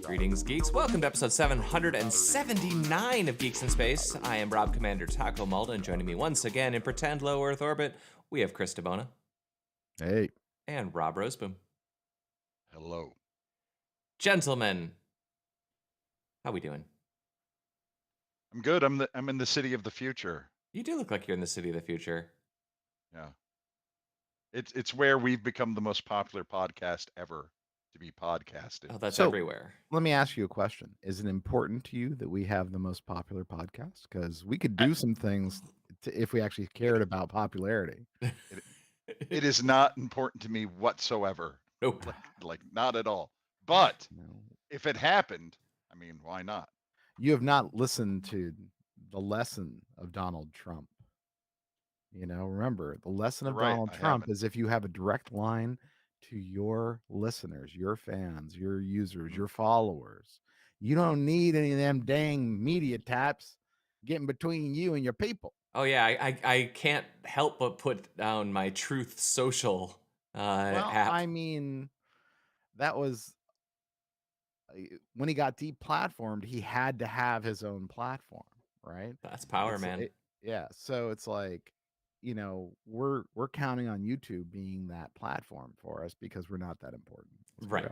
Greetings, geeks. Welcome to episode 779 of Geeks in Space. I am Rob Commander Taco Malda, and joining me once again in pretend low Earth orbit, we have Chris DeBona. Hey. And Rob Roseboom. Hello. Gentlemen, how we doing? I'm good. I'm in the city of the future. You do look like you're in the city of the future. Yeah. It's where we've become the most popular podcast ever to be podcasted. Oh, that's So- everywhere. Let me ask you a question. Is it important to you that we have the most popular podcast? Because we could do some things if we actually cared about popularity. It is not important to me whatsoever. Nope. Like not at all. But No. if it happened, I mean, why not? You have not listened to the lesson of Donald Trump. You know, remember, the lesson of You're right, Donald I Trump haven't. is if you have a direct line to your listeners, your fans, your users, your followers, you don't need any of them dang media types getting between you and your people. Oh, yeah, I can't help but put down my Truth Social app. I mean, that was when he got deplatformed, he had to have his own platform, right? That's power, man. Yeah. So it's like, you know, we're counting on YouTube being that platform for us because we're not that important. Right.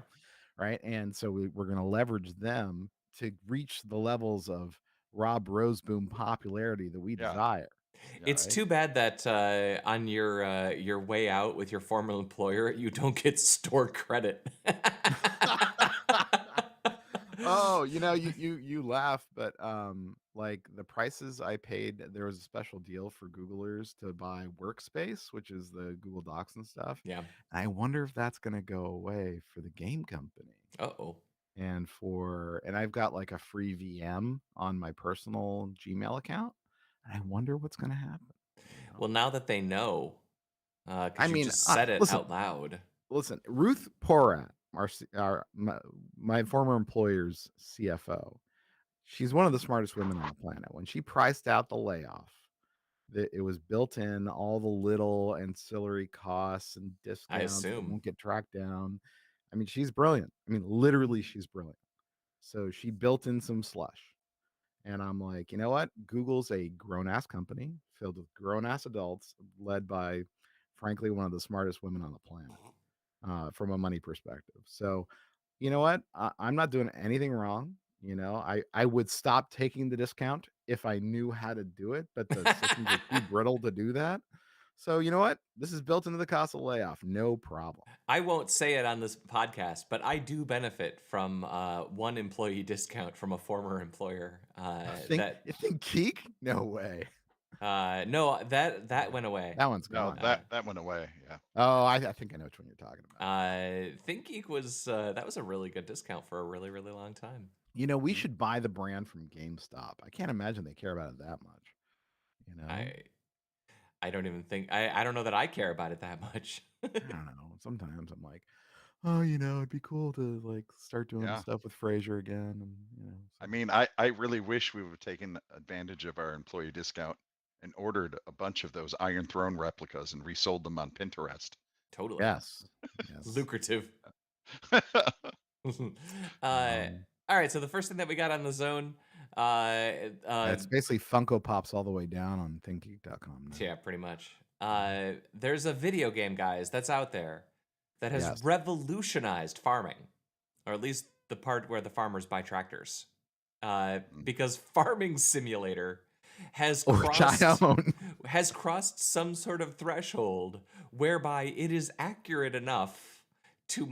Right. And so we're going to leverage them to reach the levels of Rob Roseboom popularity that we desire. It's too bad that on your way out with your former employer, you don't get store credit. Oh, you know, you laugh, but like the prices I paid, there was a special deal for Googlers to buy Workspace, which is the Google Docs and stuff. Yeah. And I wonder if that's going to go away for the game company. Uh-oh. And I've got like a free VM on my personal Gmail account. And I wonder what's going to happen. You know? Well, now that they know, because I mean, you just said it listen. out loud. Listen, Ruth Porat, my former employer's CFO, she's one of the smartest women on the planet. When she priced out the layoff, it was built in all the little ancillary costs and discounts that assume. won't get tracked down. I mean, she's brilliant. I mean, literally, she's brilliant. So she built in some slush. And I'm like, you know what? Google's a grown-ass company filled with grown-ass adults led by, frankly, one of the smartest women on the planet from a money perspective. So, you know what? I'm not doing anything wrong. You know, I would stop taking the discount if I knew how to do it, but the systems are too brittle to do that. So, you know what? This is built into the cost of layoff. No problem. I won't say it on this podcast, but I do benefit from one employee discount from a former employer. You think Geek? No way. No, that went away. That one's No, gone. that went away. Yeah. Oh, I think I know which one you're talking about. ThinkGeek was that was a really good discount for a really, really long time. You know, we should buy the brand from GameStop. I can't imagine they care about it that much. You know, I don't even think I don't know that I care about it that much. I don't know. Sometimes I'm like, oh, you know, it'd be cool to like start doing stuff with Fraser again. And you know, I mean, I really wish we would have taken advantage of our employee discount and ordered a bunch of those Iron Throne replicas and resold them on Pinterest. Totally. Yes. Lucrative. All right, so the first thing that we got on the zone, it's basically Funko Pops all the way down on ThinkGeek.com. Yeah, pretty much. There's a video game, guys, that's out there that has revolutionized farming, or at least the part where the farmers buy tractors, because Farming Simulator has crossed some sort of threshold whereby it is accurate enough to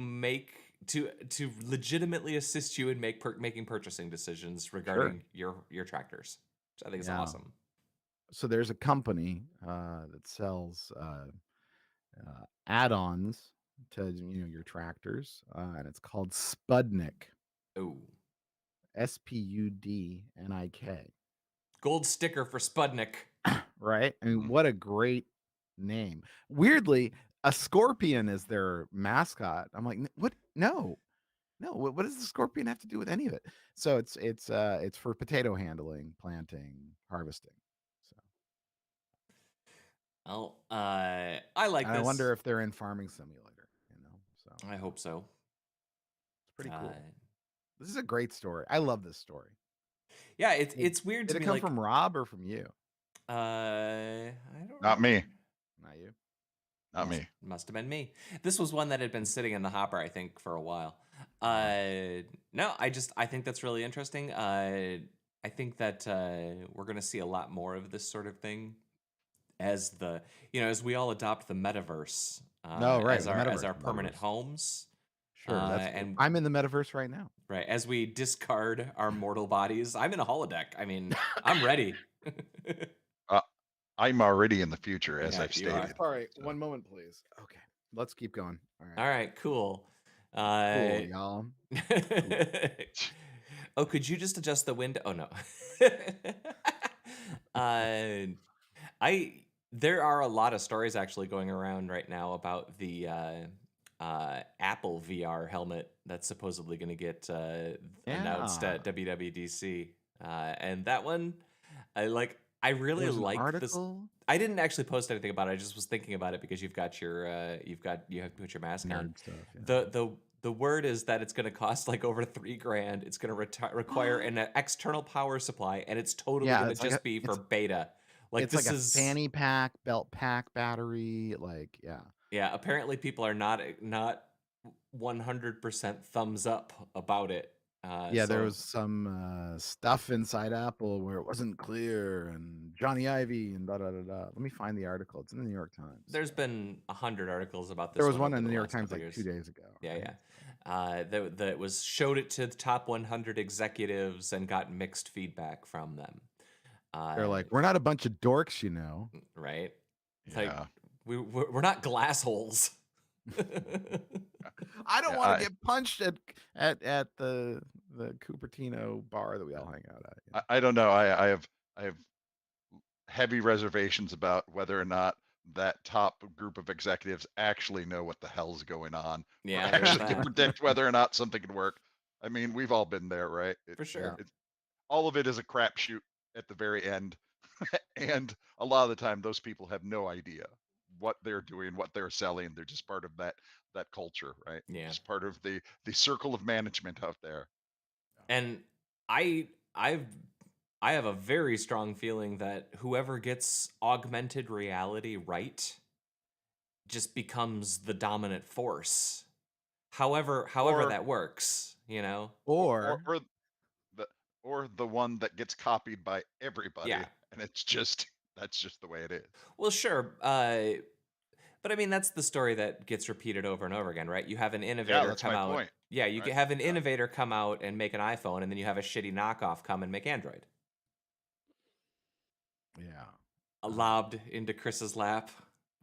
legitimately assist you in making purchasing decisions regarding your tractors, which I think is awesome. So there's a company that sells add-ons to your tractors, and it's called Spudnik. Oh, Spudnik. Gold sticker for Spudnik. Right? I mean, what a great name. Weirdly, a scorpion is their mascot. I'm like, what? No. What does the scorpion have to do with any of it? So it's for potato handling, planting, harvesting. Well, I like And I this. wonder if they're in Farming Simulator, so I hope so. It's pretty cool. This is a great story. I love this story. Yeah, it's weird to Did me. it come from Rob or from you? I don't Not me. Not you. Not me. Must have been me. This was one that had been sitting in the hopper, I think, for a while. No, I think that's really interesting. I think that we're going to see a lot more of this sort of thing as as we all adopt the metaverse as our permanent homes. Sure, and I'm in the metaverse right now. Right, as we discard our mortal bodies, I'm in a holodeck. I mean, I'm ready. I'm already in the future, as I've stated. All right, so. 1 moment, please. Okay, let's keep going. All right, cool. Cool, y'all. Cool. Oh, could you just adjust the window? Oh no. There are a lot of stories actually going around right now about the Apple VR helmet that's supposedly going to get announced at WWDC, and that one, I really like this. I didn't actually post anything about it. I just was thinking about it because you have to put your mask on. Stuff, yeah. The word is that it's going to cost like over $3,000. It's going to require an external power supply, and it's totally going to just be for beta. Like it's like a fanny pack, belt pack, battery. Yeah. Apparently, people are not 100% thumbs up about it. There was some stuff inside Apple where it wasn't clear, and Johnny Ivey and da da da da. Let me find the article. It's in the New York Times. There's been 100 articles about this. There was one in the New York Times like 2 days ago. Yeah. That showed it to the top 100 executives and got mixed feedback from them. They're like, we're not a bunch of dorks, right? It's yeah. like we're not glass holes. I don't want to get punched at the Cupertino bar that we all hang out at. I don't know. I have heavy reservations about whether or not that top group of executives actually know what the hell's going on. Yeah, actually can predict whether or not something can work. I mean, we've all been there, right? For sure. All of it is a crapshoot at the very end, and a lot of the time, those people have no idea what they're doing, what they're selling. They're just part of that culture, right? Yeah, just part of the circle of management out there. And I have a very strong feeling that whoever gets augmented reality right just becomes the dominant force. However that works, or the one that gets copied by everybody, and that's just the way it is. Well, sure, but I mean that's the story that gets repeated over and over again, right? You have an innovator come out. Point. Yeah, you have an innovator come out and make an iPhone, and then you have a shitty knockoff come and make Android. Yeah. Lobbed into Chris's lap.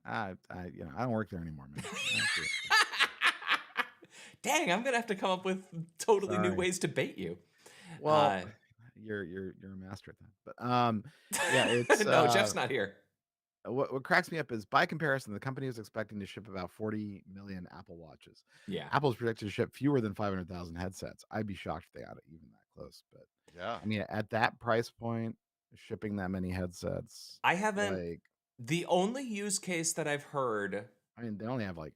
I don't work there anymore, man. Dang, I'm gonna have to come up with totally new ways to bait you. Well, you're a master at that. But it's no, Jeff's not here. What cracks me up is, by comparison, the company is expecting to ship about 40 million Apple Watches. Yeah, Apple's projected to ship fewer than 500,000 headsets. I'd be shocked if they got it even that close. But yeah, I mean, at that price point, shipping that many headsets, I haven't. The only use case that I've heard, I mean, they only have like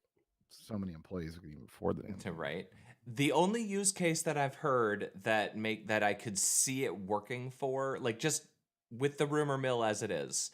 so many employees who can even afford them. Right. The only use case that I've heard that I could see it working for, like just with the rumor mill as it is,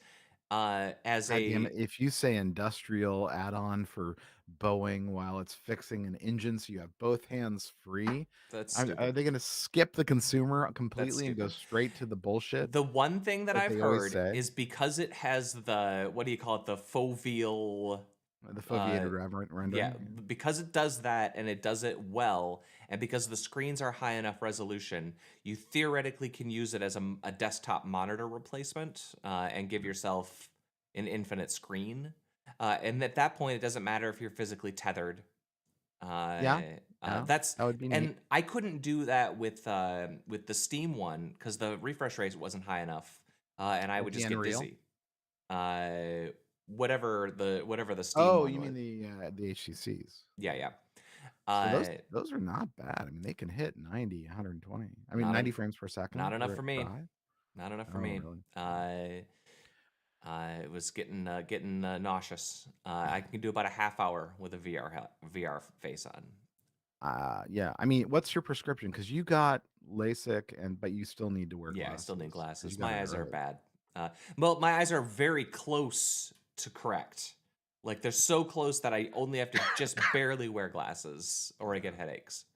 if you say industrial add-on for Boeing while it's fixing an engine, so you have both hands free, are they going to skip the consumer completely and go straight to the bullshit? The one thing that I've heard is because it has the, what do you call it, the foveal, the foveated rendering. Yeah, because it does that and it does it well, and because the screens are high enough resolution, you theoretically can use it as a desktop monitor replacement and give yourself an infinite screen. And at that point, it doesn't matter if you're physically tethered. That would be neat. I couldn't do that with the Steam one because the refresh rate wasn't high enough, and I would just get dizzy. Whatever the Steam. Oh, you mean the HTCs? Yeah. So those are not bad. I mean, they can hit 90, 120. I mean, 90 frames per second. Not enough for me. Not enough for me. Really? It was getting nauseous. I can do about a half hour with a VR face on. Yeah. I mean, what's your prescription? Because you got LASIK, but you still need to wear Yeah, I glasses. still need 'Cause glasses. you got My it eyes are early. bad. Well, my eyes are very close to correct. Like they're so close that I only have to just barely wear glasses or I get headaches.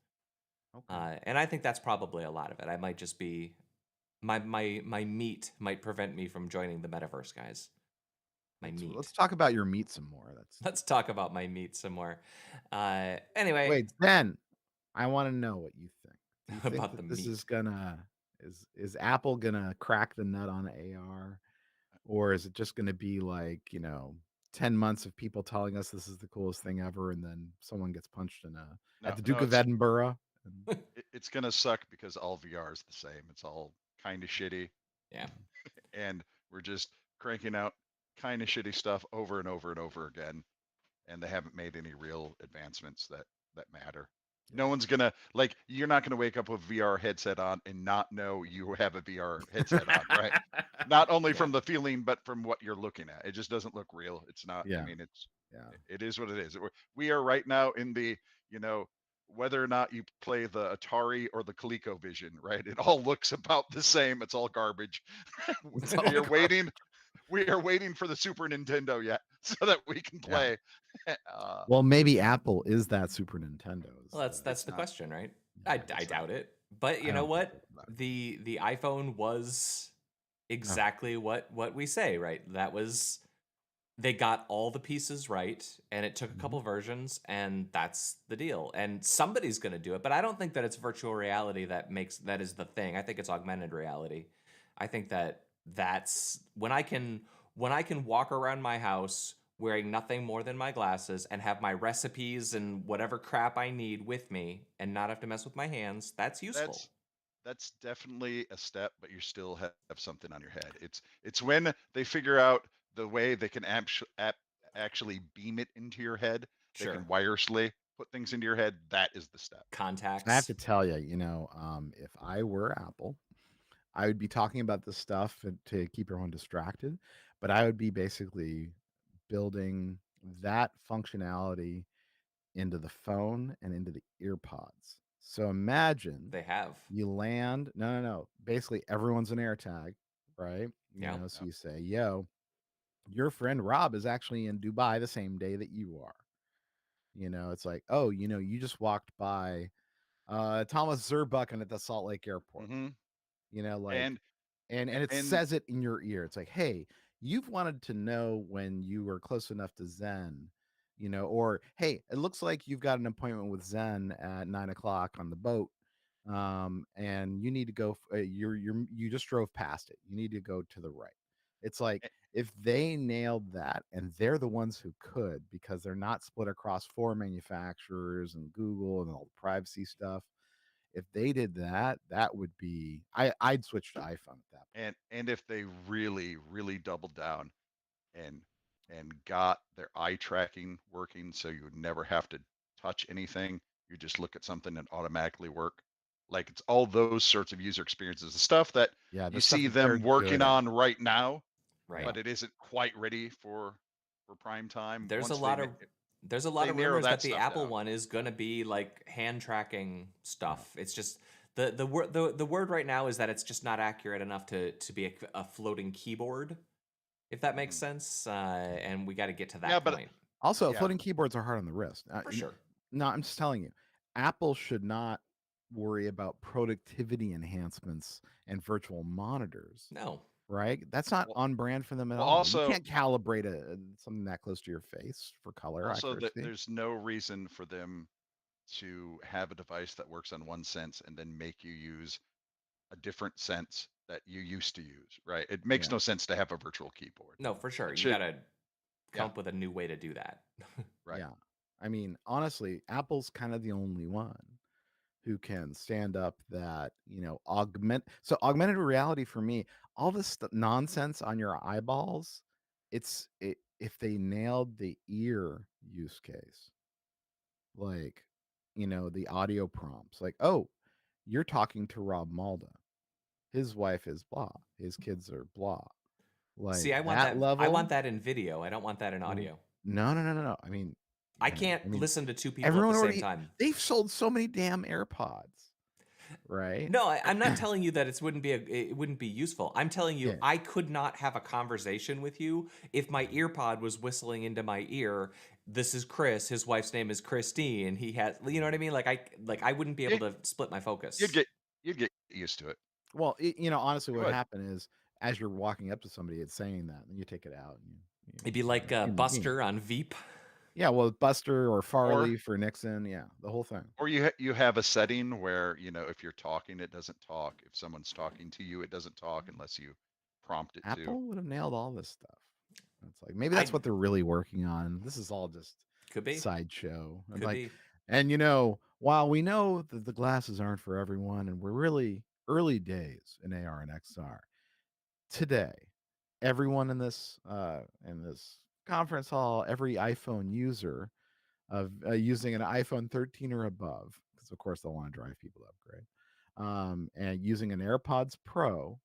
Okay. And I think that's probably a lot of it. I might just be my meat might prevent me from joining the metaverse, guys. My meat. Let's talk about your meat some more. Let's talk about my meat some more. Anyway, Wait, then I want to know what you think. Do you think about the that this meat. is gonna is Apple gonna crack the nut on AR, or is it just gonna be like 10 months of people telling us this is the coolest thing ever, and then someone gets punched No, at the no, Duke of Edinburgh? it's gonna suck because all VR is the same. It's all kind of shitty, Yeah. and we're just cranking out kind of shitty stuff over and over and over again, and they haven't made any real advancements that matter. No one's gonna like. You're not gonna wake up with VR headset on and not know you have a VR headset on, right? Not only from the feeling, but from what you're looking at. It just doesn't look real. It's not. I Yeah. mean, Yeah. it is what it is. We are right now in the you know whether or not you play the Atari or the ColecoVision, right? It all looks about the same. It's all garbage. We are waiting. We are waiting for the Super Nintendo yet, so that we can Yeah. play. Well, maybe Apple is that Super Nintendo. Well, that's the question, right? Yeah, I doubt it. But you I know don't think what? it's that. The iPhone was exactly what we say, right? That was they got all the pieces right, and it took a couple versions, and that's the deal. And somebody's going to do it, but I don't think that it's virtual reality that is the thing. I think it's augmented reality. I think that's when I can walk around my house wearing nothing more than my glasses and have my recipes and whatever crap I need with me and not have to mess with my hands. That's useful. That's definitely a step, but you still have something on your head. It's when they figure out the way they can actually beam it into your head. They Sure. can wirelessly put things into your head. That is the step. Contacts. I have to tell you, if I were Apple, I would be talking about this stuff to keep everyone distracted, but I would be basically building that functionality into the phone and into the ear pods. So imagine They have. you land, no. Basically, everyone's an AirTag, right? Yeah. So you say, yo, your friend Rob is actually in Dubai the same day that you are. It's like, oh, you just walked by Thomas Zurbuchen at the Salt Lake Airport. Mm-hmm. Like, And and it and says it in your ear. It's like, hey, you've wanted to know when you were close enough to Zen, or hey, it looks like you've got an appointment with Zen at 9 o'clock on the boat, and you need to go. You just drove past it. You need to go to the right. It's like if they nailed that, and they're the ones who could because they're not split across 4 manufacturers and Google and all the privacy stuff. If they did that, that would be I'd switch to iPhone at that point. and if they really doubled down and got their eye tracking working, so you would never have to touch anything. You just look at something and automatically work. Like it's all those sorts of user experiences, the stuff that Yeah, you the stuff see that they're them working good at. on right now, Right. but it isn't quite ready for prime time. There's a Once lot of there's a lot they of narrow rumors that that the stuff Apple down. one is going to be like hand tracking stuff. It's just the word right now is that it's just not accurate enough to be a floating keyboard, if that makes sense. And we got to get to that Yeah, but point Also, yeah, floating keyboards are hard on the wrist. for sure. No, I'm just telling you, Apple should not worry about productivity enhancements and virtual monitors, No, right? That's not well, on brand for them at well all. You also can't calibrate something that close to your face for color that accuracy. there's no reason for them to have a device that works on one sense and then make you use a different sense that you used to use, right? It makes Yeah. no sense to have a virtual keyboard. no, for sure. It You should, got to come yeah, up with a new way to do that. right. Yeah. I mean, honestly, Apple's kind of the only one who can stand up that, augmented reality for me, all this nonsense on your eyeballs, if they nailed the ear use case, like, the audio prompts, like, oh, you're talking to Rob Malda. His wife is blah. His kids are blah. like See, I want that that. I want level. that in video. I don't want that in audio. No. I mean, I can't listen to two people at the everyone same already time. they've sold so many damn AirPods, right? No, I'm not telling you that it wouldn't be useful. I'm telling you Yeah. I could not have a conversation with you if my earpod was whistling into my ear. This is Chris. His wife's name is Christine. He has, you know what I mean? I wouldn't be able You- to split my You'd focus. get used to it. Well, honestly, You what would. happened is as you're walking up to somebody, it's saying that, and you take it out. And It'd be like Buster on Veep. Yeah, well, Buster or Or Farley for Nixon. Yeah, the whole thing. or you have a setting where if you're talking, it doesn't talk. If someone's talking to you, it doesn't talk unless you prompt it to. Apple would have nailed all this stuff. It's like maybe that's I what they're really working on. This is all just could be. sideshow. And Could be. and while we know that the glasses aren't for everyone, and we're really early days in AR and XR, today, everyone in this conference hall, every iPhone user of using an iPhone 13 or above, because of course they'll want to drive people to upgrade, and using an AirPods Pro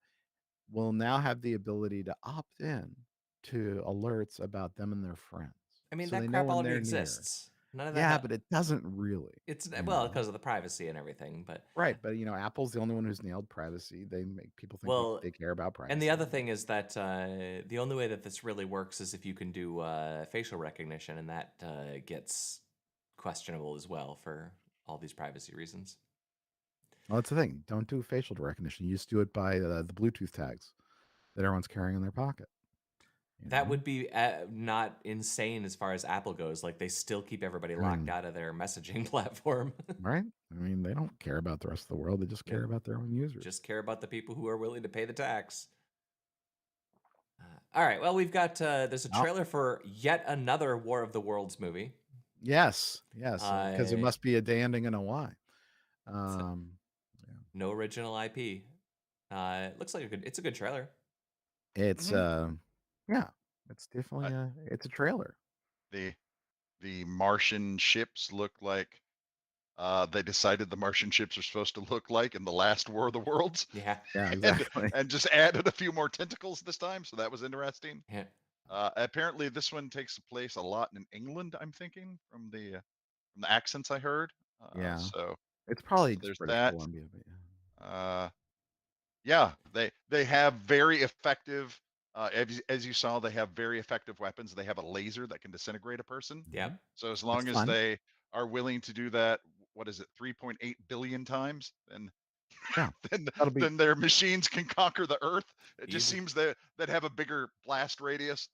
will now have the ability to opt in to alerts about them and their friends. I mean, So that they know crap when already they're near. exists. None of that. Yeah, but it doesn't really. It's you well know? because of the privacy and everything, but Right, but Apple's the only one who's nailed privacy. They make people think well, they care about privacy. and the other thing is that the only way that this really works is if you can do facial recognition, and that gets questionable as well for all these privacy reasons. Well, that's the thing. Don't do facial recognition. You just do it by the Bluetooth tags that everyone's carrying in their pocket. That would be not insane as far as Apple goes. Like, they still keep everybody locked out of their messaging platform. Right? I mean, they don't care about the rest of the world. They just care about their own users. Just care about the people who are willing to pay the tax. All right. Well, we've got there's a trailer for yet another War of the Worlds movie. Yes, because it must be a day ending in a Y. No original IP. It looks like it's a good trailer. It's it's definitely it's a trailer. The Martian ships look like they decided the Martian ships are supposed to look like in the last War of the Worlds. Yeah, exactly. and just added a few more tentacles this time, so that was interesting. Yeah. Apparently, this one takes place a lot in England. I'm thinking from the accents I heard. So it's probably there's British that. Columbia. But yeah, they have very effective. As you saw, they have very effective weapons. They have a laser that can disintegrate a person. Yeah. So as long as they are willing to do that, what is it, 3.8 billion times, then then their machines can conquer the Earth. It just seems that have a bigger blast radius.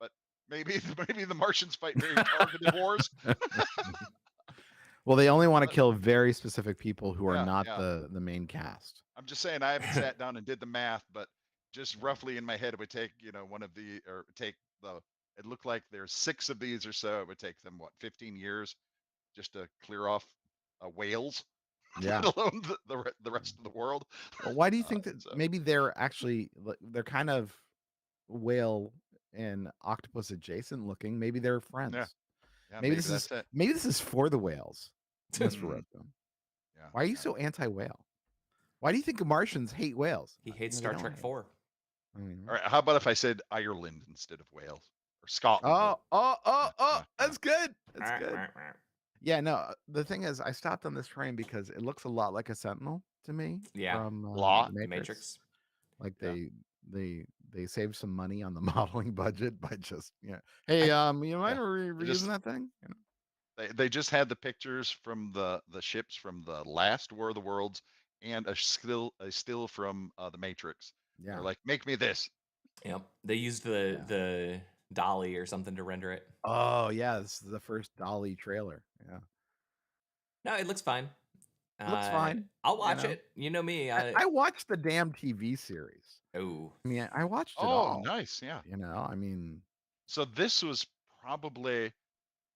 But maybe the Martians fight very targeted wars. Well, they only want to kill very specific people who are not yeah. the main cast. I'm just saying, I haven't sat down and did the math, but just roughly in my head, it would take, it looked like there's 6 of these or so. It would take them, 15 years just to clear off whales, Yeah. let alone the rest of the world. Well, why do you think that maybe they're kind of whale and octopus adjacent looking? Maybe they're friends. Yeah, maybe this is for the whales. Mr. Yeah. Why are you so anti-whale? Why do you think Martians hate whales? He hates Star Trek 4. All right, how about if I said Ireland instead of Wales or Scotland? That's good. That's good. Yeah, no, the thing is, I stopped on this train because it looks a lot like a Sentinel to me. Yeah, from Matrix. Like they saved some money on the modeling budget by just hey, you mind reusing that thing? They just had the pictures from the ships from the last War of the Worlds and a still from the Matrix. Yeah, they're like, make me this. Yep, they used the dolly or something to render it. Oh yeah, this is the first dolly trailer. Yeah. No, it looks fine. It looks fine. I'll watch it. You know me. I watched the damn TV series. Oh, I mean, I watched it all. Oh, nice. Yeah. I mean, so this was probably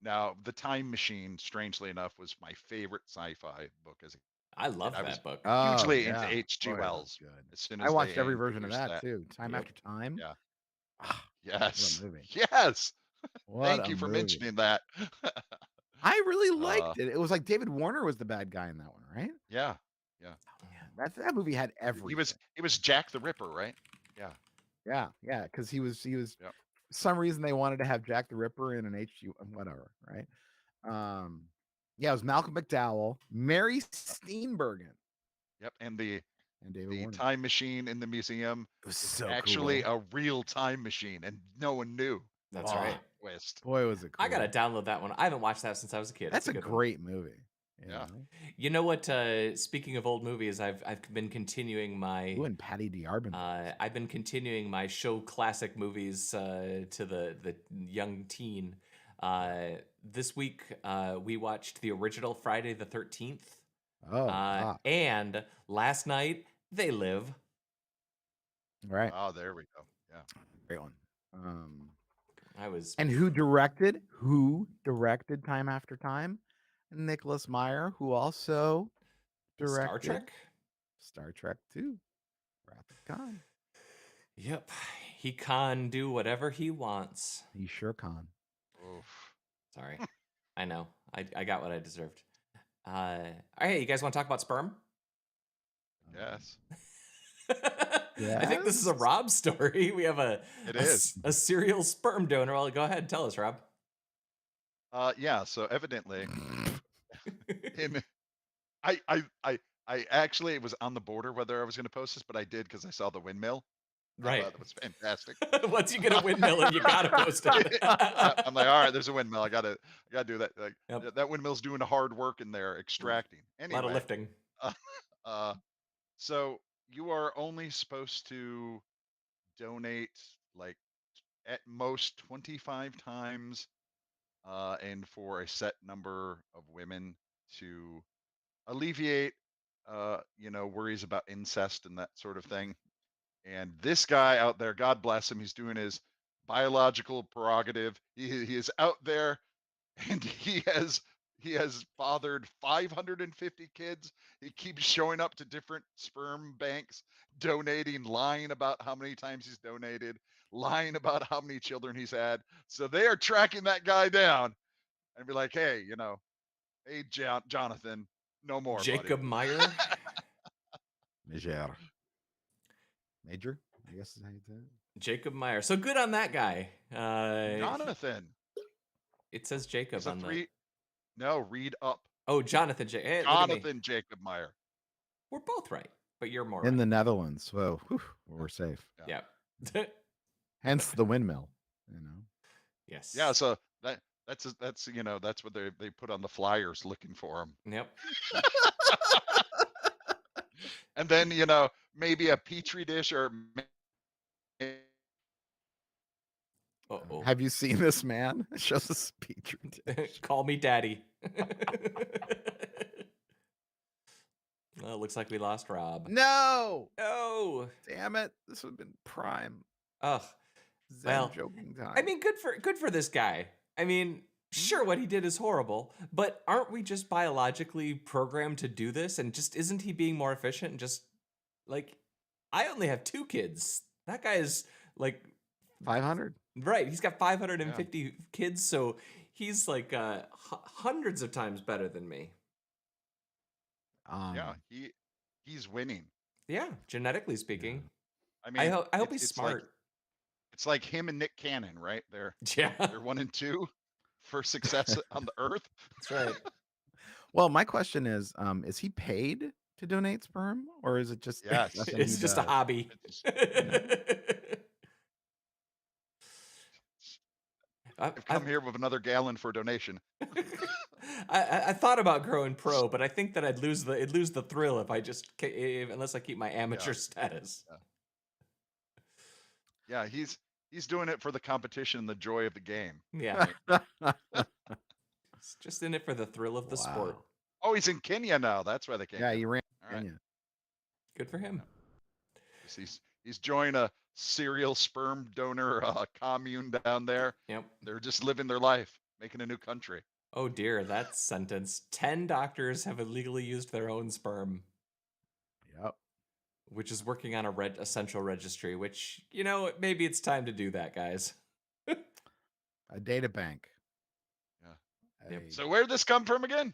now the Time Machine. Strangely enough, was my favorite sci-fi book as a I love that book. Hugely into H.G. Wells. Good. As soon as I watched every version of that too. Time after time. Yeah. Yes. What a movie. Yes. Thank you for movie. mentioning that. I really liked it. It was like David Warner was the bad guy in that one, right? Yeah. Yeah. That movie had everything. He was Jack the Ripper, right? Yeah. Yeah, because he was Yep. for some reason they wanted to have Jack the Ripper in an HG whatever, right? Yeah, it was Malcolm McDowell, Mary Steenburgen, Yep. And the David Warner. time machine in the museum It was was so actually cool. a real time machine, and no one knew. That's Oh, right. Twist. Boy, was it cool. I gotta download that one. I haven't watched that since I was a kid. That's It's a good one. great movie. you Yeah. know? You know what? Speaking of old movies, I've been continuing my. Ooh, and Patty Diarbin. I've been continuing my show classic movies to the young teen. This week we watched the original Friday the 13th. Oh, wow. And last night They Live. Right. Oh, there we go. Yeah. Great one. I was. And who directed? Who directed Time After Time? Nicholas Meyer, who also directed Star Trek? Star Trek 2, Wrath of Khan. Yep. He can do whatever he wants. He sure can. Oof. Sorry. I know. I got what I deserved. All right, you guys want to talk about sperm? Yes. I think this is a Rob story. We have a serial sperm donor. Well, go ahead, tell us, Rob. Yeah. So evidently, I actually was on the border whether I was going to post this, but I did because I saw the windmill. Right. That was fantastic. Once you get a windmill, and you gotta post it. I'm like, all right, there's a windmill. I gotta do that. Like Yep. that windmill's doing the hard work in there extracting. Anyway, A lot of lifting. So you are only supposed to donate like at most 25 times, and for a set number of women to alleviate, worries about incest and that sort of thing. And this guy out there, God bless him, he's doing his biological prerogative. He is out there, and he has fathered 550 kids. He keeps showing up to different sperm banks, donating, lying about how many times he's donated, lying about how many children he's had. So they are tracking that guy down and be like, hey, hey, Jonathan, no more, Jacob buddy. Meyer. Major, I guess is how you say it. Jacob Meyer. So good on that guy. Jonathan. It says Jacob on the. No, read up. Oh, Jonathan. Hey, Jonathan Jacob Meyer. We're both right, but you're more in right. the Netherlands. So we're safe. Yeah. Hence the windmill. Yes. Yeah. So that's what they put on the flyers looking for him. Yep. And then maybe a petri dish or. Uh-oh. Have you seen this man? It shows us a petri dish. Call me daddy. Well, it looks like we lost Rob. No. Damn it. This would have been prime. Ugh. Well, joking time. I mean, good for this guy. I mean, sure, what he did is horrible, but aren't we just biologically programmed to do this? And just isn't he being more efficient? And just like, I only have 2 kids. That guy is like 500. Right. He's got 550 kids, so he's like hundreds of times better than me. Yeah, he's winning. Yeah, genetically speaking. Yeah. I mean, I hope he's smart. It's like him and Nick Cannon, right? They're 1 and 2 for success on the earth. That's right. Well, my question is he paid to donate sperm, or is it just it's just a hobby? I've come here with another gallon for a donation. I thought about growing pro, but I think that I'd lose the thrill if I unless I keep my amateur status. Yeah, he's doing it for the competition and the joy of the game. Yeah. He's just in it for the thrill of the sport. Oh, he's in Kenya now. That's why they came. Yeah, he ran Kenya. Good for him. He's joined a serial sperm donor commune down there. Yep. They're just living their life, making a new country. Oh dear, that sentence. 10 doctors have illegally used their own sperm. Yep. Which is working on a central registry, which, maybe it's time to do that, guys. A data bank. Yeah. Yep. So where'd this come from again?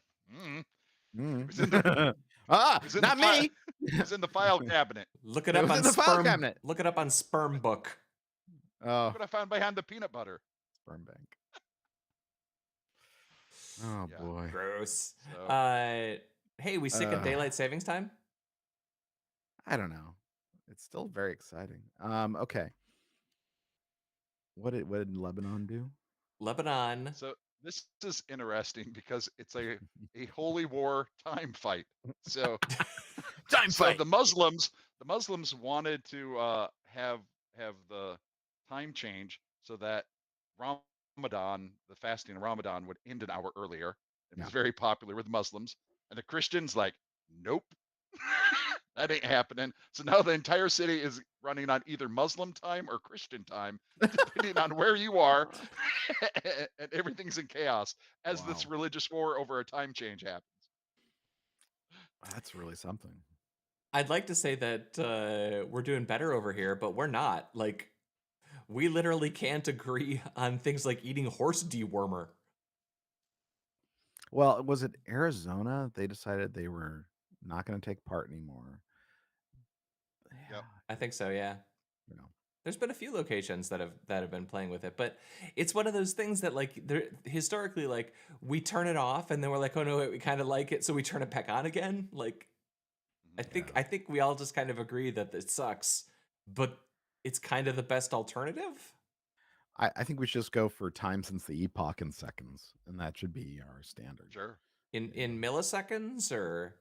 Not me. It was in the file cabinet. Look it It up was on in the file Sperm. cabinet. Look it up on Sperm Book. Oh, Look what I found behind the peanut butter. sperm bank. Oh Yeah. boy. Gross. So Hey, we sick of daylight savings time? I don't know. It's still very exciting. Okay. What did Lebanon do? Lebanon. so this is interesting because it's a holy war time fight. So Time so fight. the Muslims wanted to have the time change so that Ramadan, the fasting of Ramadan, would end an hour earlier. It was Yeah. very popular with Muslims, and the Christians like, nope, that ain't happening. So now the entire city is running on either Muslim time or Christian time, depending on where you are, and everything's in chaos as this Wow. religious war over a time change happens. That's really something. I'd like to say that we're doing better over here, but we're not. Like, we literally can't agree on things like eating horse dewormer. Well, was it Arizona? They decided they were not going to take part anymore. Yep. I think so, yeah. You know. There's been a few locations that have been playing with it, but it's one of those things that like historically, like, we turn it off and then we're like, oh no, wait, we kind of like it, so we turn it back on again. Like, I think we all just kind of agree that it sucks, but it's kind of the best alternative. I think we should just go for time since the epoch in seconds, and that should be our standard. Sure. In milliseconds or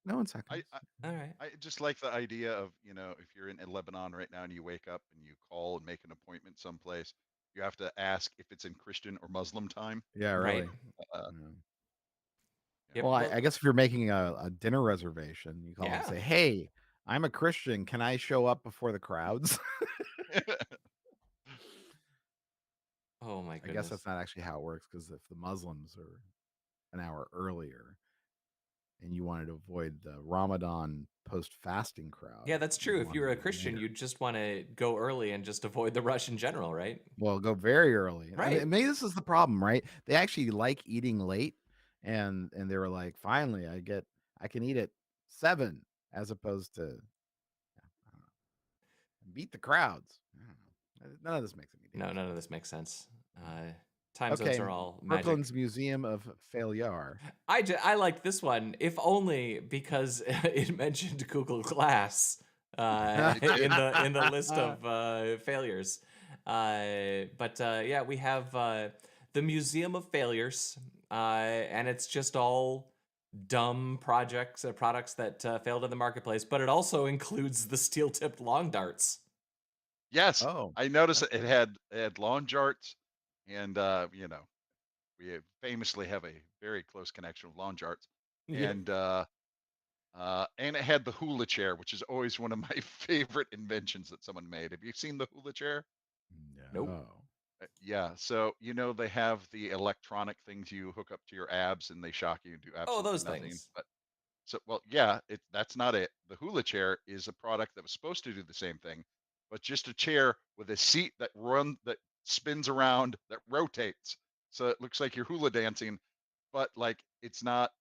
No, in seconds. all right. I just like the idea of, if you're in Lebanon right now and you wake up and you call and make an appointment someplace, you have to ask if it's in Christian or Muslim time. Yeah, Right. really. Uh, Yeah. Yep. Well, Well, I guess if you're making a dinner reservation, you call and yeah. say, "Hey, I'm a Christian. Can I show up before the crowds?" Oh my I goodness. guess that's not actually how it works, because if the Muslims are an hour earlier and you wanted to avoid the Ramadan post-fasting crowd, Yeah, that's you'd true. If want you to were a go Christian, later. you'd just want to go early and just avoid the rush in general, right? Well, go very early. I Right. mean, maybe this is the problem, right? They actually like eating late, and they were like, "Finally, I can eat at 7 as opposed to, I don't know, beat the crowds." I don't know. None of this makes any No, damn none of sense. this makes sense. Time zones Okay, are all magic. Brooklyn's Museum of Failure. I liked this one, if only because it mentioned Google Glass It did. in the list of failures. Yeah, we have the Museum of Failures, and it's just all dumb products that failed in the marketplace. But it also includes the steel-tipped long darts. Yes, Oh, I noticed it had lawn charts, and famously have a very close connection with lawn charts, Yep. and it had the hula chair, which is always one of my favorite inventions that someone made. Have you seen the hula chair? Nope. no. Yeah, so they have the electronic things you hook up to your abs and they shock you and do Oh, absolutely those nothing. things. But well, yeah, that's not it. The hula chair is a product that was supposed to do the same thing, but just a chair with a seat that spins around, that rotates. So it looks like you're hula dancing, but like it's not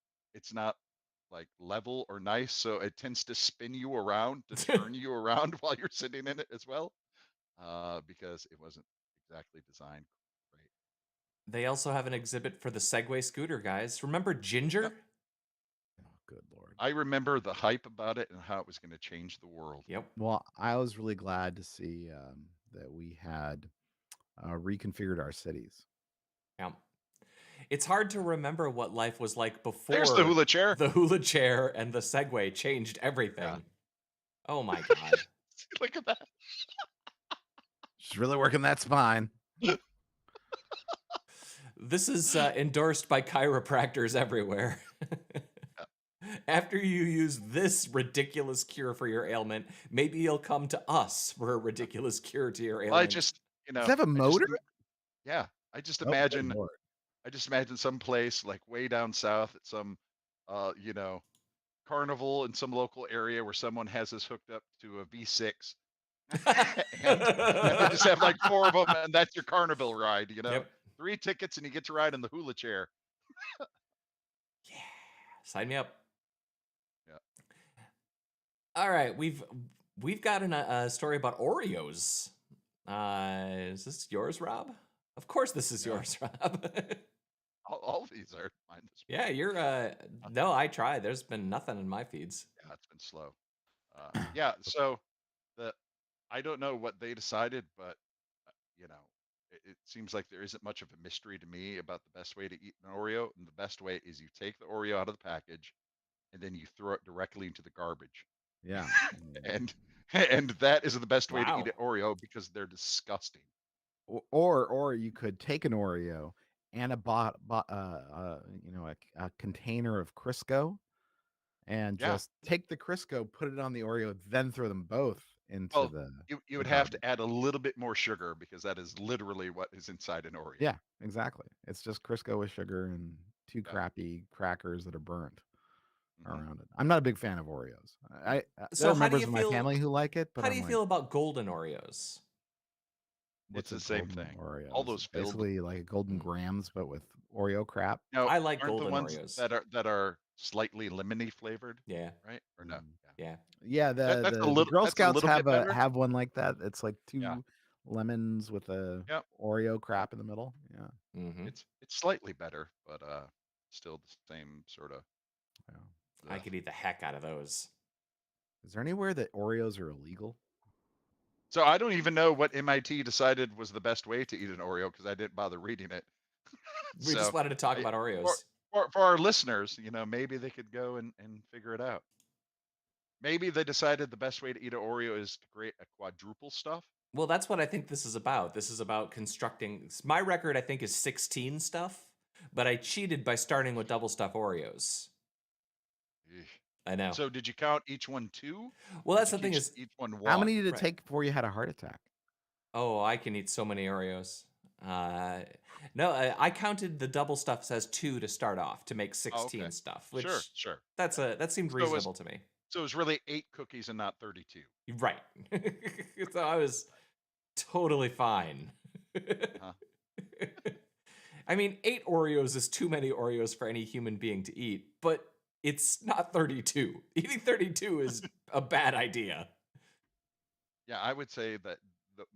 like level or nice, so it tends to spin you around to turn you around while you're sitting in it as well, because it wasn't exactly designed right. They also have an exhibit for the Segway scooter, guys. Remember Ginger? Yep. Oh, good Lord. I remember the hype about it and how it was going to change the world. Yep. Well, I was really glad to see that we had reconfigured our cities. Yeah. It's hard to remember what life was like There's the before hula chair. the hula chair and the Segway changed everything. Oh my god. Look at that. She's really working that spine. This is endorsed by chiropractors everywhere. After you use this ridiculous cure for your ailment, maybe you'll come to us for a ridiculous cure to your Well, ailment. Does it have a motor? Yeah, I just Oh, good imagine Lord. some place like way down south at some carnival in some local area where someone has this hooked up to a V6, and they just have like 4 of them, and that's your carnival ride, Yep. 3 tickets and you get to ride in the hula chair. Yeah. Sign me up. Yeah. All right, we've got a story about Oreos. Is this yours, Rob? Of course, this is Yeah, yours, Rob. all of these are mine this Yeah, morning. you're. No, I tried. There's been nothing in my feeds. Yeah, it's been slow. Yeah, so the I don't know what they decided, but you know, it seems like there isn't much of a mystery to me about the best way to eat an Oreo. And the best way is you take the Oreo out of the package and then you throw it directly into the garbage. Yeah. And and that is the best way to eat Wow. an Oreo because they're disgusting. Or you could take an Oreo and a container of Crisco and Yeah. just take the Crisco, put it on the Oreo, then throw them both into Well, the you the would have garbage. to add a little bit more sugar because that is literally what is inside an Oreo. Yeah, exactly. It's just Crisco with sugar and 2 Yeah. crappy crackers that are burnt Hmm. around it. I'm not a big fan of Oreos. There So are members of my family who like it, but how do I'm you like, feel about golden Oreos? It's what's a the same golden thing. All Oreos? those It's filled. basically like a golden Mm. grams, but with Oreo crap. Now, I like aren't the golden ones Oreos. that are slightly lemony flavored, Yeah, right? Or no? Mm. Yeah. yeah. Yeah, the Girl That's a Scouts little bit better. have one like that. It's like Yeah. 2 lemons with a Yeah. Oreo crap in the middle. Yeah, Mm-hmm. It's slightly better, but still the same sort of. yeah. I could eat the heck out of those. Is there anywhere that Oreos are illegal? So I don't even know what MIT decided was the best way to eat an Oreo because I didn't bother reading it. We just So wanted to talk I, about for, Oreos. for our listeners, maybe they could go and figure it out. Maybe they decided the best way to eat an Oreo is to create a quadruple stuff. Well, that's what I think this is about. This is about constructing. My record, I think, is 16 stuff, but I cheated by starting with double stuff Oreos. Eesh. I know. So did you count each one two? Well, Or that's did the you thing each, is, each one How one? many did it right. take before you had a heart attack? Oh, I can eat so many Oreos. No, I counted the double stuffs as 2 to start off to make Oh, 16 okay. stuff, Sure, which sure. that seemed So it was reasonable to me. so it was really 8 cookies and not 32. Right. So I was totally fine. Huh? I mean, 8 Oreos is too many Oreos for any human being to eat, but it's not 32. Eating 32 is a bad idea. Yeah, I would say that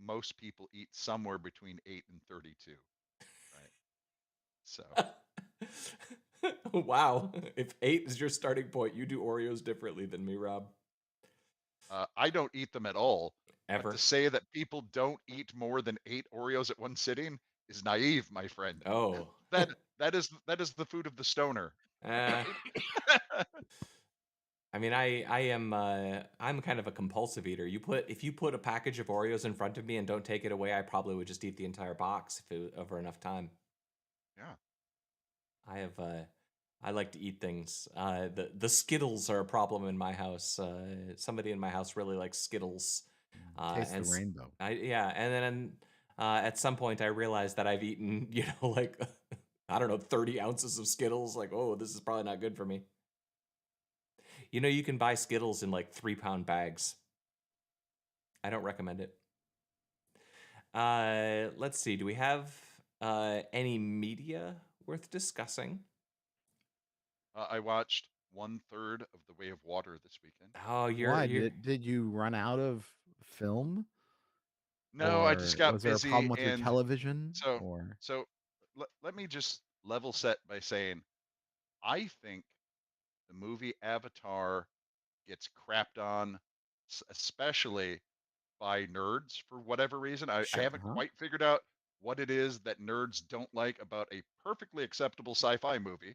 most people eat somewhere between 8 and 32, right? So, Wow. If 8 is your starting point, you do Oreos differently than me, Rob. I don't eat them at all. But to Ever. say that people don't eat more than 8 Oreos at one sitting is naive, my friend. Oh. That that is the food of the stoner, Uh, right? I mean, I am I'm kind of a compulsive eater. If you put a package of Oreos in front of me and don't take it away, I probably would just eat the entire box if it was over enough time. Yeah. I have I like to eat things. The Skittles are a problem in my house. Somebody in my house really likes Skittles. Taste the And rainbow. yeah, and then at some point I realized that I've eaten, like I don't know, 30 ounces of Skittles. Like, oh, this is probably not good for me. You can buy Skittles in like 3-pound bags. I don't recommend it. Let's see. Do we have any media worth discussing? I watched 1/3 of The Way of Water this weekend. Oh, Why you're did you run out of film, No, I just or got was there a problem busy, with your and television, so or so let me just level set by saying I think the movie Avatar gets crapped on, especially by nerds for whatever reason. I sure. haven't quite figured out what it is that nerds don't like about a perfectly acceptable sci-fi movie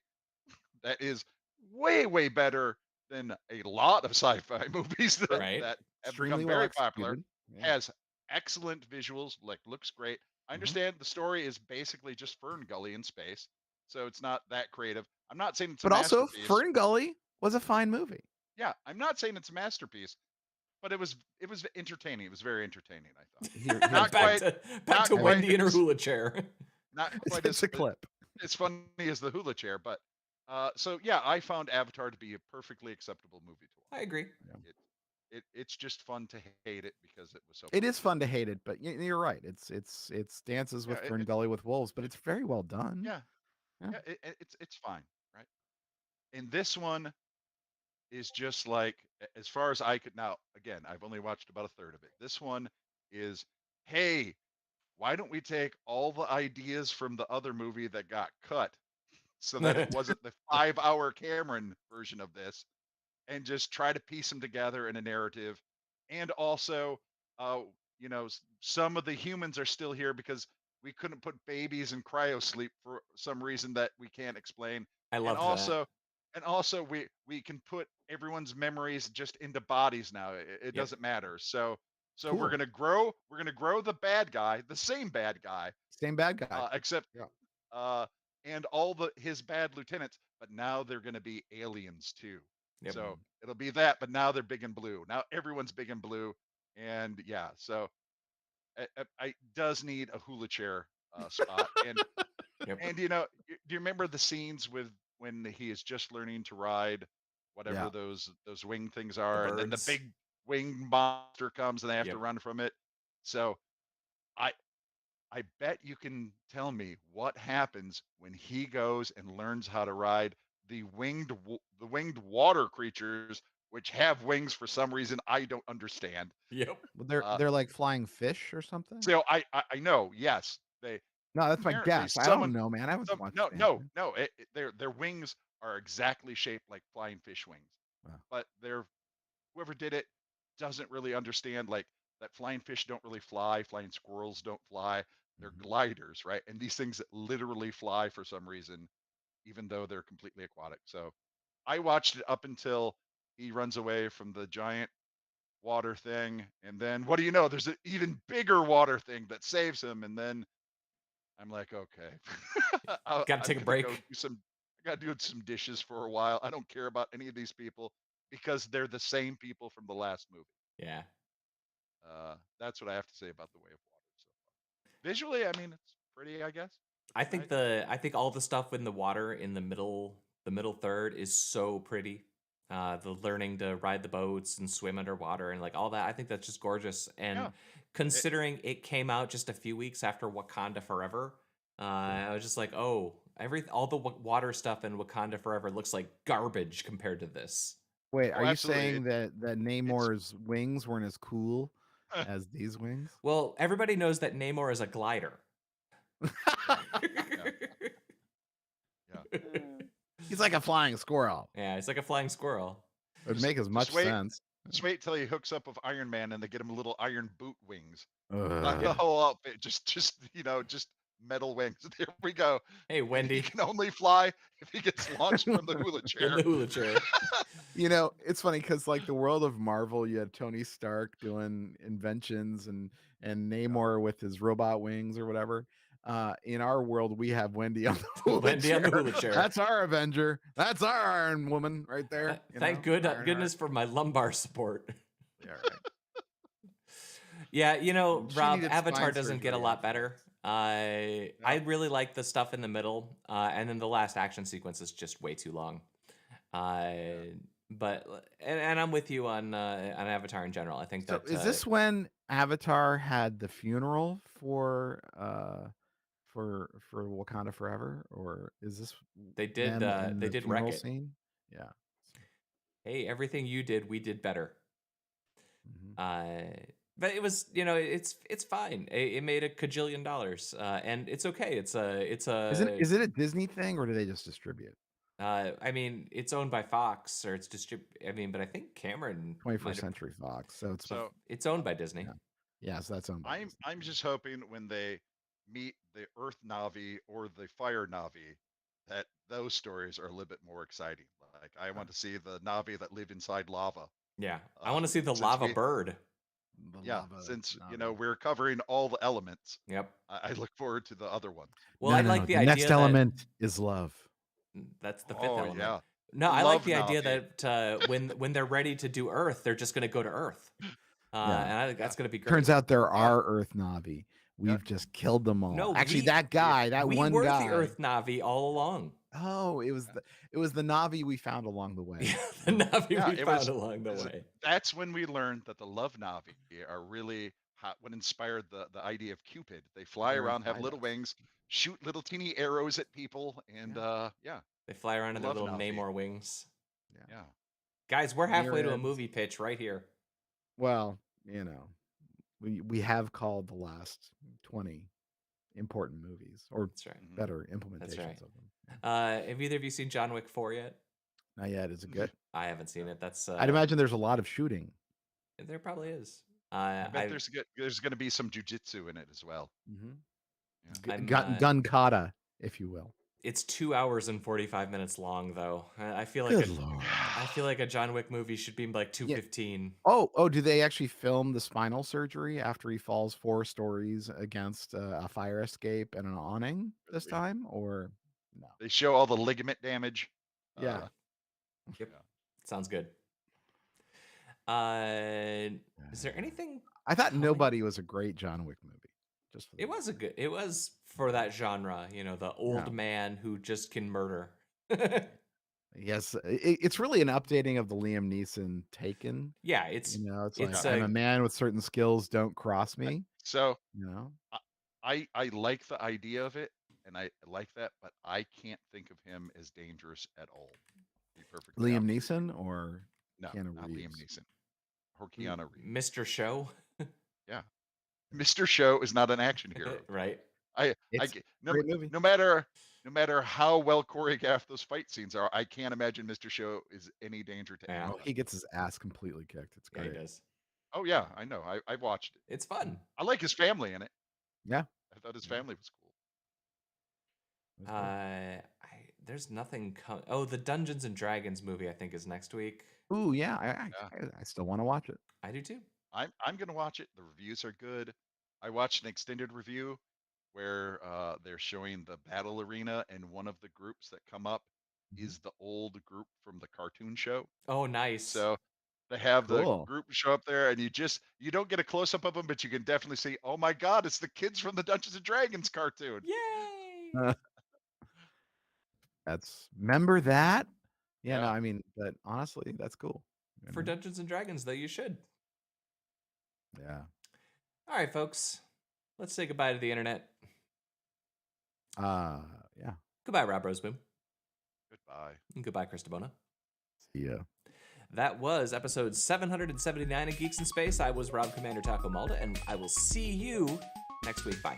that is way, way better than a lot of sci-fi movies that, Right. that have become extremely well very popular, executed? Yeah. has excellent visuals, like looks great. I Mhm. understand the story is basically just Fern Gully in space, so it's not that creative. I'm not saying it's a But also, masterpiece. Fern Gully was a fine movie. Yeah, I'm not saying it's a masterpiece, but it was entertaining. It was very entertaining, I thought. Here's Not back quite to back not to I quite Wendy in her as hula chair. not quite it's a clip. as funny as the hula chair, but so yeah, I found Avatar to be a perfectly acceptable movie to I watch. agree. Yeah. It's just fun to hate it because it was so It is perfect. fun to hate it, but you're right. It's Dances Yeah, with Fern Gully with Wolves, but it's very well done. yeah, Yeah. yeah. It's fine, right? In this one, is just like, as far as I could. Now, again, I've only watched about a third of it. This one is, hey, why don't we take all the ideas from the other movie that got cut so that it wasn't the 5-hour Cameron version of this, and just try to piece them together in a narrative. And also, uh, some of the humans are still here because we couldn't put babies in cryo sleep for some reason that we can't explain. I And loved that. also, we can put everyone's memories just into bodies now. It Yep. doesn't matter. So Cool. we're gonna grow the bad guy, the same bad guy, Same bad guy. except Yeah. and all his bad lieutenants, but now they're going to be aliens too. Yep. So it'll be that, but now they're big and blue. Now everyone's big and blue, and yeah, so I does need a hula chair spot, and Yep. and do you remember the scenes with when he is just learning to ride whatever Yeah. those wing things The are, and then the birds. big wing monster comes and they have to Yep. run from it. So I I bet you can tell me what happens when he goes and learns how to ride the winged water creatures, which have wings for some reason I don't understand. Yep. Well, Uh, they're like flying fish or something? so I know, yes, they No, that's my apparently guess. I don't know, man. I haven't watched no, Stan. their wings are exactly shaped like flying fish wings, Wow. but whoever did it doesn't really understand, like, that flying fish don't really fly, flying squirrels don't fly. They're Mhm. gliders, right? And these things that literally fly for some reason, even though they're completely aquatic. So I watched it up until he runs away from the giant water thing, and then what do you know? There's an even bigger water thing that saves him, and then I'm like, okay, Got to I'm take a gonna go break. do some. I got to do some dishes for a while. I don't care about any of these people because they're the same people from the last movie. Yeah. That's what I have to say about The Way of Water so far. Visually, I mean, it's pretty, I guess. I Pretty think nice. I think all the stuff in the water in the middle third is so pretty. The learning to ride the boats and swim underwater and like all that. I think that's just gorgeous. And Yeah. considering it came out just a few weeks after Wakanda Forever, I was just like, oh, all the water stuff in Wakanda Forever looks like garbage compared to this. Wait, Oh, are you absolutely. saying that It's Namor's wings weren't as cool as these wings? Well, everybody knows that Namor is a glider. yeah, yeah, yeah. He's like a flying squirrel. Yeah, it's like a flying squirrel. It would Just make as just much wait, sense. just wait till he hooks up with Iron Man and they get him little iron boot wings. The Ugh. whole outfit, just metal wings. There we go. Hey, And he Wendy, can only fly if he gets launched from the hula in chair. the hula chair. It's funny because like the world of Marvel, you had Tony Stark doing inventions and Namor with his robot wings or whatever. In our world, we have Wendy on the hula Wendy on the chair. hula chair. That's our Avenger. That's our Iron Woman right there. Thank Ironheart. goodness for my lumbar support. Yeah, right. Yeah, She Rob, needed Avatar spine doesn't get a surgery lot afterwards. better. I really like the stuff in the middle, and then the last action sequence is just way too long. But and I'm with you on Avatar in general. I think So that is this when Avatar had the funeral for Wakanda Forever, or is this they did them in they the did wreck funeral it. scene? Yeah. Hey, everything you did, we did better. Mhm. But it was, it's fine. It made a cajillion dollars, and it's okay. It's Is it a Disney thing or do they just distribute? I mean, it's owned by Fox or it's I mean, but I think Cameron might 21st have, Century Fox. So it's but So it's owned by Disney. yeah. Yeah, so that's owned by I'm Disney. I'm just hoping when they meet the Earth Navi or the Fire Navi, that those stories are a little bit more exciting. Like, I Uh, want to see the Navi that live inside lava. Yeah, I Uh, want to see the since lava we bird. the Yeah, lava since Navi. we're covering all the elements, Yep. I look forward to the other ones. Well, No, I no, like no. the The next idea that element is love. that's the fifth Oh element. yeah, No, I like love the idea Navi. that when they're ready to do Earth, they're just going to go to Earth, Yeah. and I think Yeah, that's going to be Turns great. out there yeah, are Earth Navi. yeah. We've just killed them all. No, Actually, that If guy, that we one were the guy. Earth Navi all along. Oh, it was the Navi we found along the way. Yeah, the Navi Yeah, we found along the way. that's when we learned that the love Navi are really what inspired the idea of Cupid. They fly They're around, have inside little us. wings, shoot little teeny arrows at people, and Yeah. yeah, They fly around the in their love little Navi. Namor wings. Yeah. Yeah. Guys, we're halfway to a Myriads. movie pitch right here. Well, we have called the last 20 important movies, or That's right. better implementations That's right. of them. Have either of you seen John Wick 4 yet? Not yet. Is it good? I haven't seen it. That's I'd imagine there's a lot of shooting. there probably is. I bet there's going to be some jujitsu in it as well. Gun kata, if you will. It's 2 hours and 45 minutes long, though. I feel like Good Lord. I feel like a John Wick movie should be like 2:15. Oh, do they actually film the spinal surgery after he falls 4 stories against a fire escape and an awning this time, or no? They show all the ligament damage. Yeah. Yep. Sounds good. Is there anything? I thought Nobody was a great John Wick movie. Just for it was for that genre, the old man who just can murder. Yes, it's really an updating of the Liam Neeson Taken. Yeah, it's like I'm a man with certain skills. Don't cross me. So I like the idea of it, and I like that, but I can't think of him as dangerous at all. To be perfectly Liam honest. Neeson or No, Keanu not Reeves? Liam Neeson or Keanu Reeves. Mr. Show. Yeah, Mr. Show is not an action hero, right? No matter how well choreographed those fight scenes are, I can't imagine Mr. Show is any danger to anyone. Oh, he gets his ass completely kicked. It's great. Yeah, he does. Oh yeah, I know. I watched it. It's fun. I like his family in it. Yeah, I thought his family was cool. There's nothing. Oh, the Dungeons and Dragons movie I think is next week. Ooh, yeah. I still want to watch it. I do too. I'm gonna watch it. The reviews are good. I watched an extended review where they're showing the battle arena, and one of the groups that come up is the old group from the cartoon show. Oh, nice. So they have the group show up there, and you don't get a close up of them, but you can definitely see, oh my God, it's the kids from the Dungeons and Dragons cartoon. Yay! Remember that? Yeah, no, I mean, but honestly, that's cool. For Dungeons and Dragons, though, you should. Yeah. All right, folks. Let's say goodbye to the internet. Yeah. Goodbye, Rob Roseboom. Goodbye. And goodbye, Chris DeBona. See ya. That was episode 779 of Geeks in Space. I was Rob Commander Taco Malta, and I will see you next week. Bye.